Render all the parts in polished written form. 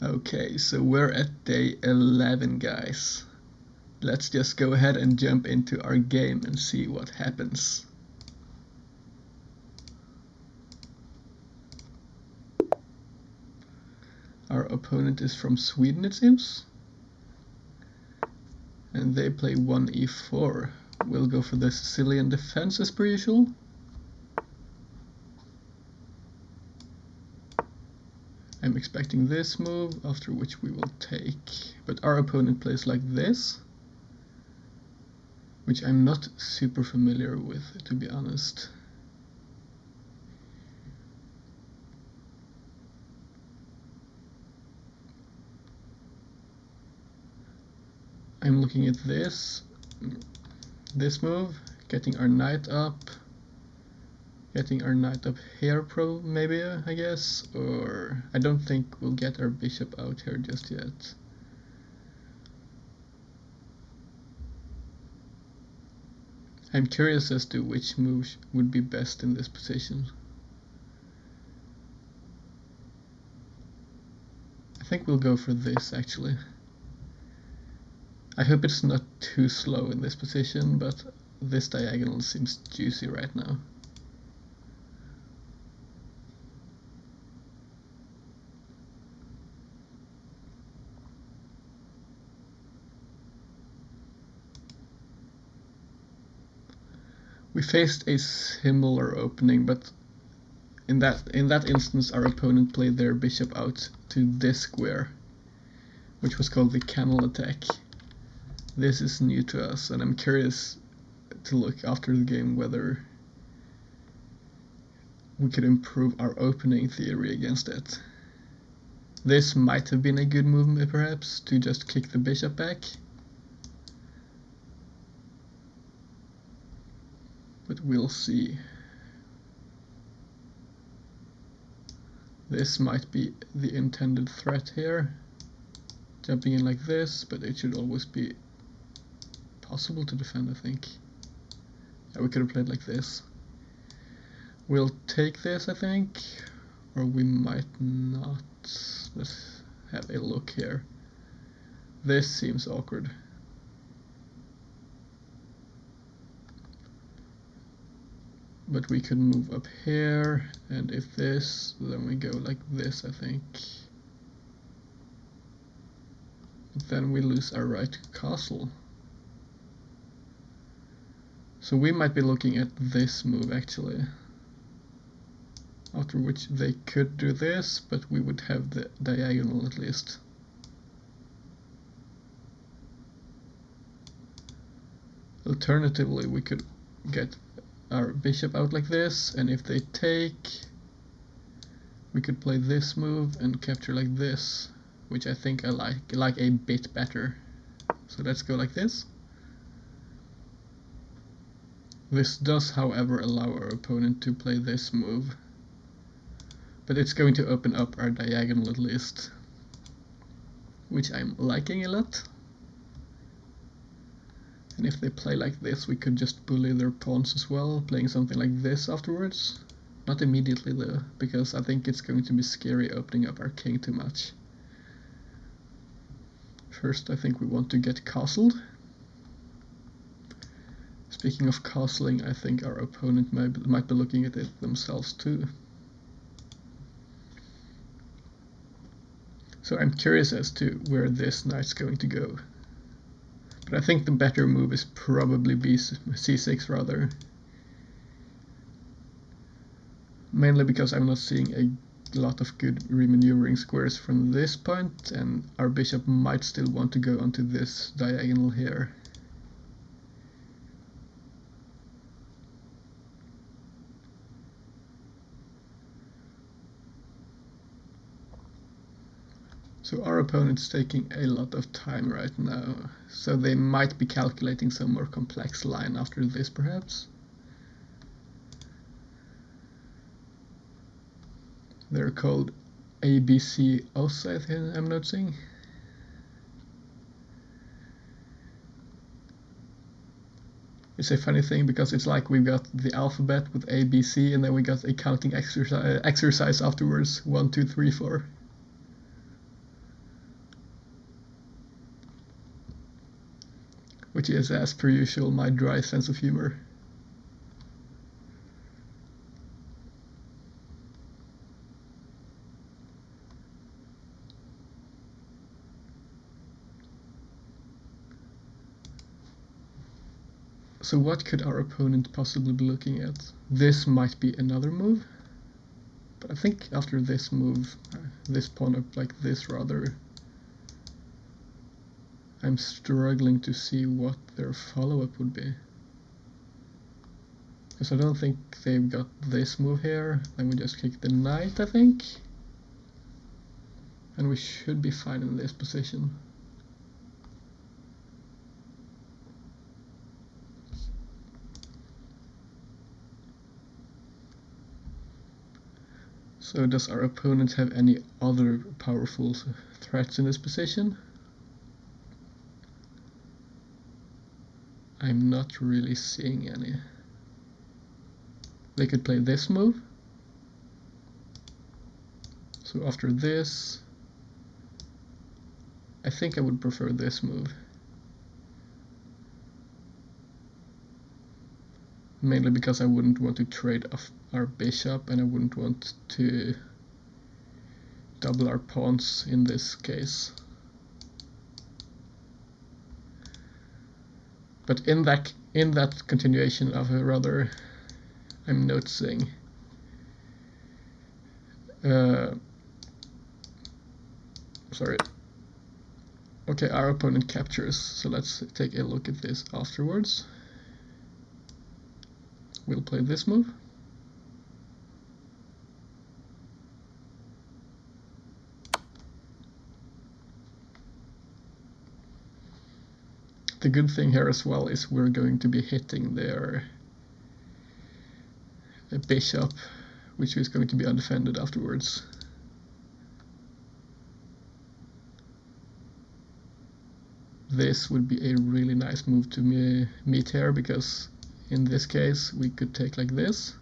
Okay, so we're at day 11, guys. Let's just go ahead and jump into our game and see what happens. Our opponent is from Sweden, it seems. And they play 1e4. We'll go for the Sicilian defense as per usual. I'm expecting this move, after which we will take. But our opponent plays like this, which I'm not super familiar with, to be honest. I'm looking at this move, getting our knight up here, maybe, I guess, or I don't think we'll get our bishop out here just yet. I'm curious as to which move would be best in this position. I think we'll go for this, actually. I hope it's not too slow in this position, but this diagonal seems juicy right now. We faced a similar opening, but in that instance our opponent played their bishop out to this square, which was called the canal attack. This is new to us, and I'm curious to look after the game whether we could improve our opening theory against it. This might have been a good move, perhaps, to just kick the bishop back. But we'll see. This might be the intended threat here. Jumping in like this, but it should always be possible to defend, I think. Yeah, we could have played like this. We'll take this, I think, or we might not. Let's have a look here. This seems awkward. But we could move up here, and if this, then we go like this, I think. But then we lose our right to castle. So we might be looking at this move, actually. After which they could do this, but we would have the diagonal at least. Alternatively, we could get our bishop out like this, and if they take, we could play this move and capture like this, which I think I like a bit better. So let's go like this. This does, however, allow our opponent to play this move, but it's going to open up our diagonal at least, which I'm liking a lot. And if they play like this, we could just bully their pawns as well, playing something like this afterwards. Not immediately though, because I think it's going to be scary opening up our king too much. First, I think we want to get castled. Speaking of castling, I think our opponent might be looking at it themselves too. So I'm curious as to where this knight's going to go. But I think the better move is probably c6 rather. Mainly because I'm not seeing a lot of good remaneuvering squares from this point, and our bishop might still want to go onto this diagonal here. So our opponent's taking a lot of time right now, so they might be calculating some more complex line after this, perhaps. They're called ABC OS, I think I'm noticing. It's a funny thing because it's like we've got the alphabet with ABC and then we got a counting exercise afterwards, 1, 2, 3, 4. which is, as per usual, my dry sense of humor. So what could our opponent possibly be looking at? This might be another move, but I think after this move, this pawn up like this rather, I'm struggling to see what their follow-up would be. Because I don't think they've got this move here, then we just kick the knight, I think. And we should be fine in this position. So does our opponent have any other powerful threats in this position? I'm not really seeing any. They could play this move. So after this, I think I would prefer this move. Mainly because I wouldn't want to trade off our bishop and I wouldn't want to double our pawns in this case. But in that continuation of a rather, I'm noticing sorry. Okay, our opponent captures, so let's take a look at this afterwards. We'll play this move. The good thing here as well is we're going to be hitting their bishop, which is going to be undefended afterwards. This would be a really nice move to meet here, because in this case we could take like this,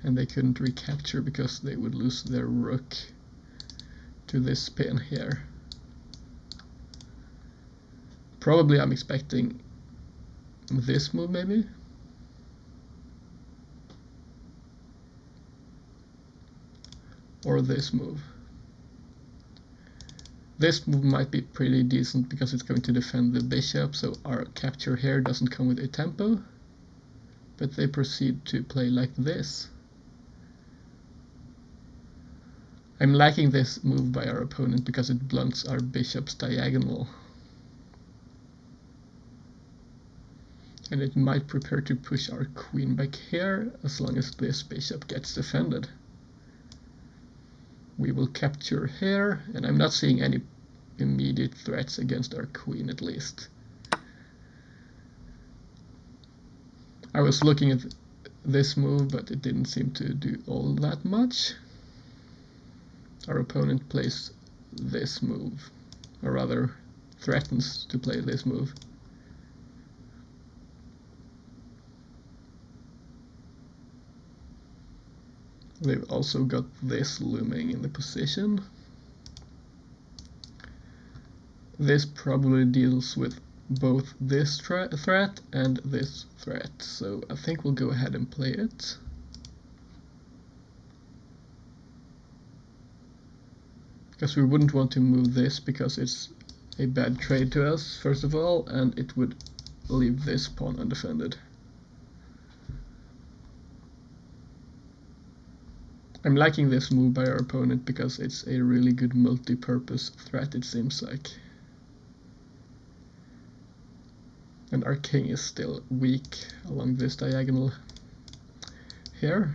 and they couldn't recapture because they would lose their rook to this pin here. Probably I'm expecting this move maybe. Or this move. This move might be pretty decent because it's going to defend the bishop, so our capture here doesn't come with a tempo. But they proceed to play like this. I'm liking this move by our opponent because it blunts our bishop's diagonal. And it might prepare to push our queen back here as long as this bishop gets defended. We will capture here, and I'm not seeing any immediate threats against our queen at least. I was looking at this move, but it didn't seem to do all that much. Our opponent plays this move, or rather threatens to play this move. They've also got this looming in the position. This probably deals with both this threat and this threat, so I think we'll go ahead and play it. Because we wouldn't want to move this because it's a bad trade to us, first of all, and it would leave this pawn undefended. I'm liking this move by our opponent because it's a really good multi-purpose threat, it seems like. And our king is still weak along this diagonal here.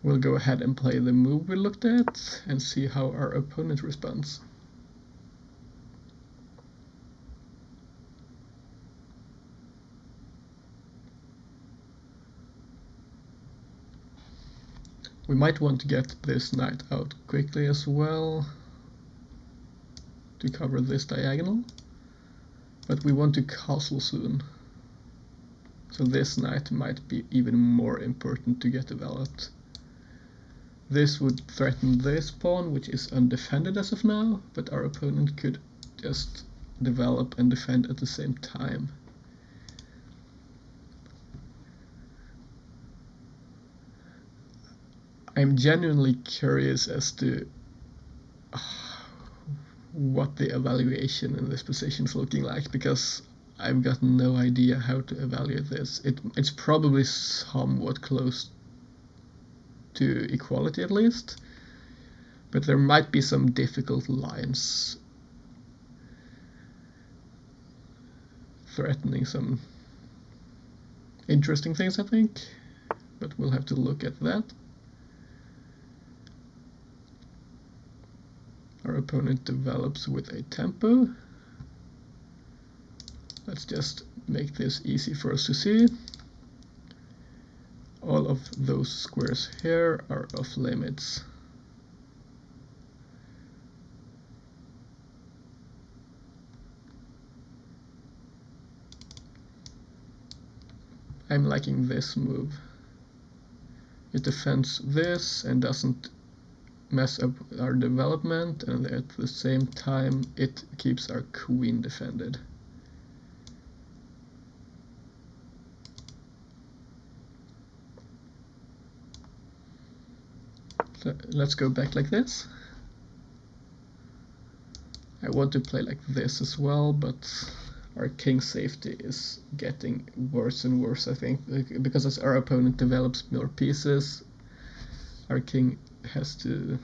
We'll go ahead and play the move we looked at and see how our opponent responds. We might want to get this knight out quickly as well to cover this diagonal, but we want to castle soon. So this knight might be even more important to get developed. This would threaten this pawn, which is undefended as of now, but our opponent could just develop and defend at the same time. I'm genuinely curious as to what the evaluation in this position is looking like, because I've got no idea how to evaluate this. It's probably somewhat close to equality at least, but there might be some difficult lines threatening some interesting things, I think, but we'll have to look at that. Our opponent develops with a tempo. Let's just make this easy for us to see. All of those squares here are off limits. I'm liking this move. It defends this and doesn't mess up our development, and at the same time it keeps our queen defended. So let's go back like this. I want to play like this as well, but our king safety is getting worse and worse, I think, because as our opponent develops more pieces, our king has to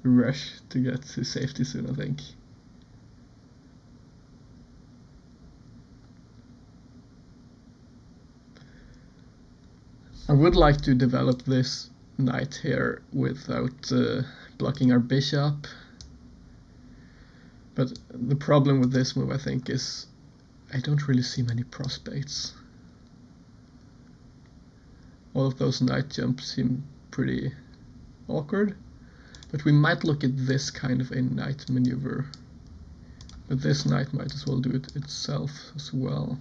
rush to get to safety soon, I think. I would like to develop this knight here without blocking our bishop, but the problem with this move, I think, is I don't really see many prospects. All of those knight jumps seem pretty awkward, but we might look at this kind of a knight maneuver. But this knight might as well do it itself as well.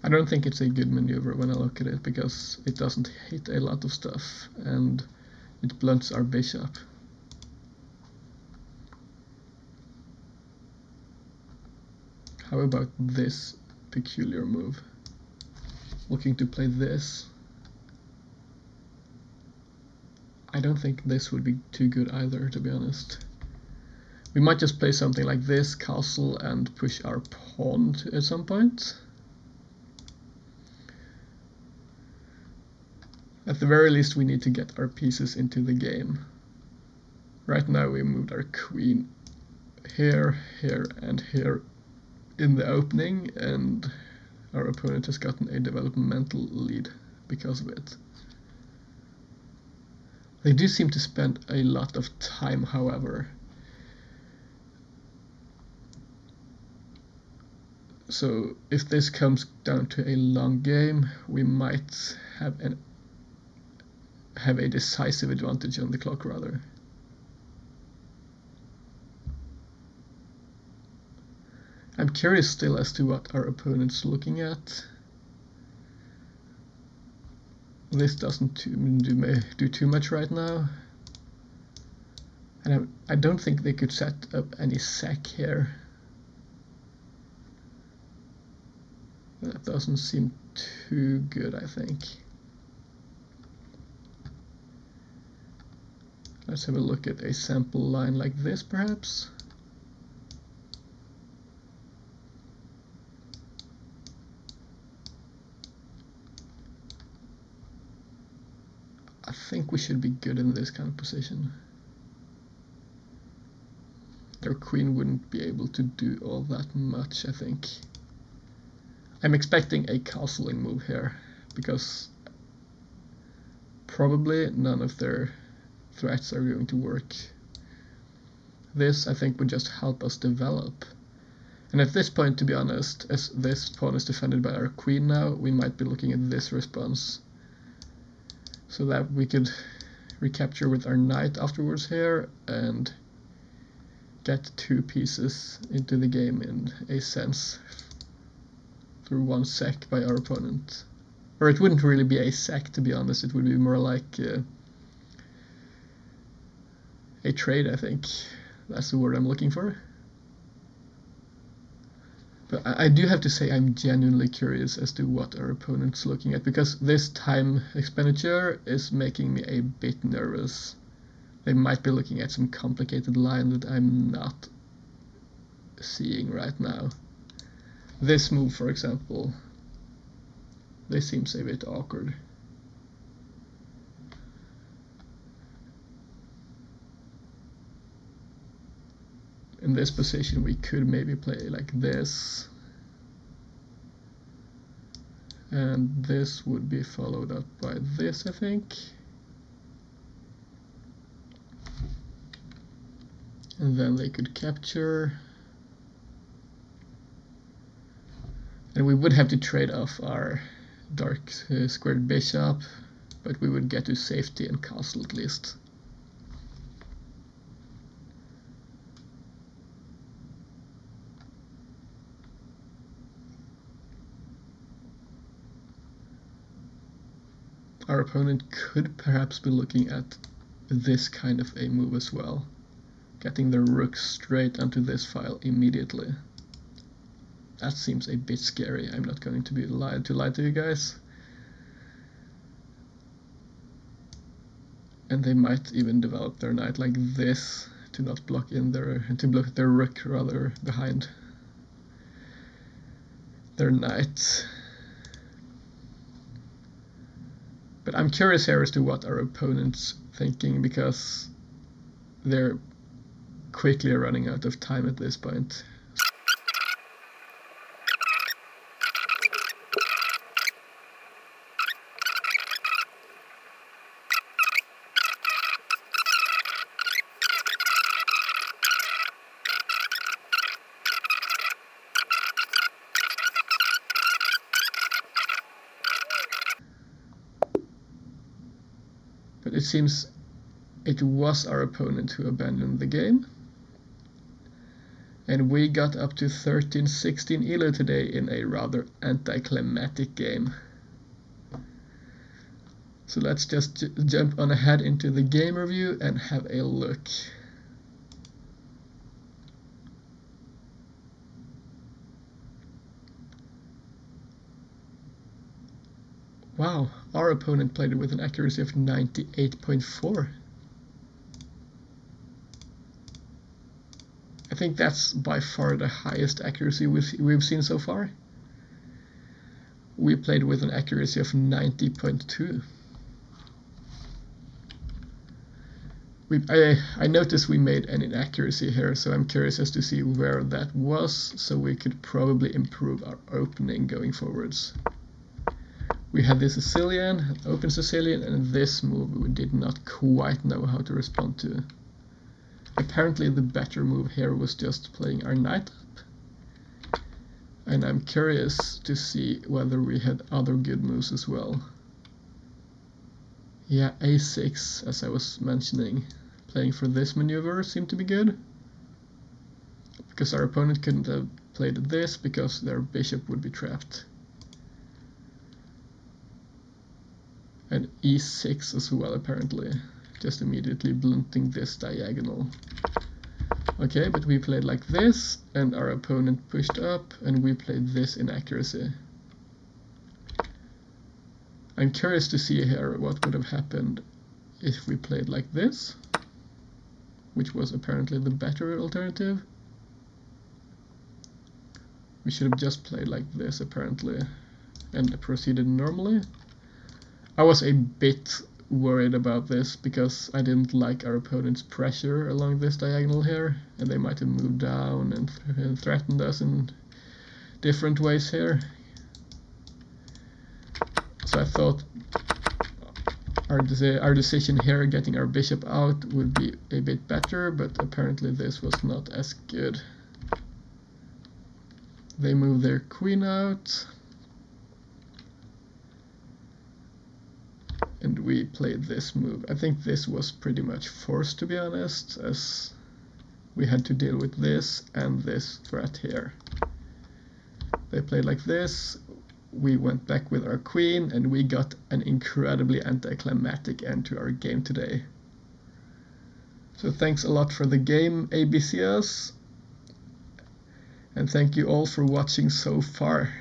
I don't think it's a good maneuver when I look at it, because it doesn't hit a lot of stuff and it blunts our bishop. How about this peculiar move? Looking to play this. I don't think this would be too good either, to be honest. We might just play something like this, castle, and push our pawn at some point. At the very least, we need to get our pieces into the game. Right now we moved our queen here, here, and here in the opening, and our opponent has gotten a developmental lead because of it. They do seem to spend a lot of time, however. So if this comes down to a long game, we might have a decisive advantage on the clock, rather. I'm curious still as to what our opponent's looking at. This doesn't do too much right now. And I don't think they could set up any sack here. That doesn't seem too good, I think. Let's have a look at a sample line like this, perhaps. I think we should be good in this kind of position. Their queen wouldn't be able to do all that much, I think. I'm expecting a castling move here, because probably none of their threats are going to work. This, I think, would just help us develop. And at this point, to be honest, as this pawn is defended by our queen now, we might be looking at this response, so that we could recapture with our knight afterwards here and get two pieces into the game in a sense through one sack by our opponent. Or it wouldn't really be a sack, to be honest, it would be more like a trade, I think. That's the word I'm looking for. But I do have to say I'm genuinely curious as to what our opponent's looking at, because this time expenditure is making me a bit nervous. They might be looking at some complicated line that I'm not seeing right now. This move, for example, this seems a bit awkward. In this position we could maybe play like this, and this would be followed up by this, I think. And then they could capture. And we would have to trade off our dark squared bishop, but we would get to safety and castle at least. Our opponent could perhaps be looking at this kind of a move as well, getting the rook straight onto this file immediately. That seems a bit scary. I'm not going to lie to you guys. And they might even develop their knight like this to not block in to block their rook rather behind their knight. But I'm curious here as to what our opponent's thinking, because they're quickly running out of time at this point. But it seems it was our opponent who abandoned the game. And we got up to 13-16 ELO today in a rather anticlimactic game. So let's just jump on ahead into the game review and have a look. Wow, our opponent played it with an accuracy of 98.4. I think that's by far the highest accuracy we've seen so far. We played with an accuracy of 90.2. I noticed we made an inaccuracy here, so I'm curious as to see where that was, so we could probably improve our opening going forwards. We had this Sicilian, open Sicilian, and this move we did not quite know how to respond to. Apparently the better move here was just playing our knight up. And I'm curious to see whether we had other good moves as well. Yeah, a6, as I was mentioning. Playing for this maneuver seemed to be good, because our opponent couldn't have played this because their bishop would be trapped. And e6 as well, apparently, just immediately blunting this diagonal. Okay, but we played like this, and our opponent pushed up, and we played this inaccuracy. I'm curious to see here what would have happened if we played like this, which was apparently the better alternative. We should have just played like this, apparently, and proceeded normally. I was a bit worried about this because I didn't like our opponent's pressure along this diagonal here, and they might have moved down and threatened us in different ways here. So I thought our decision here, getting our bishop out, would be a bit better, but apparently this was not as good. They moved their queen out, and we played this move. I think this was pretty much forced, to be honest, as we had to deal with this and this threat here. They played like this, we went back with our queen, and we got an incredibly anticlimactic end to our game today. So thanks a lot for the game, ABCS. And thank you all for watching so far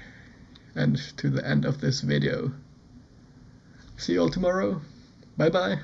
and to the end of this video. See you all tomorrow. Bye bye.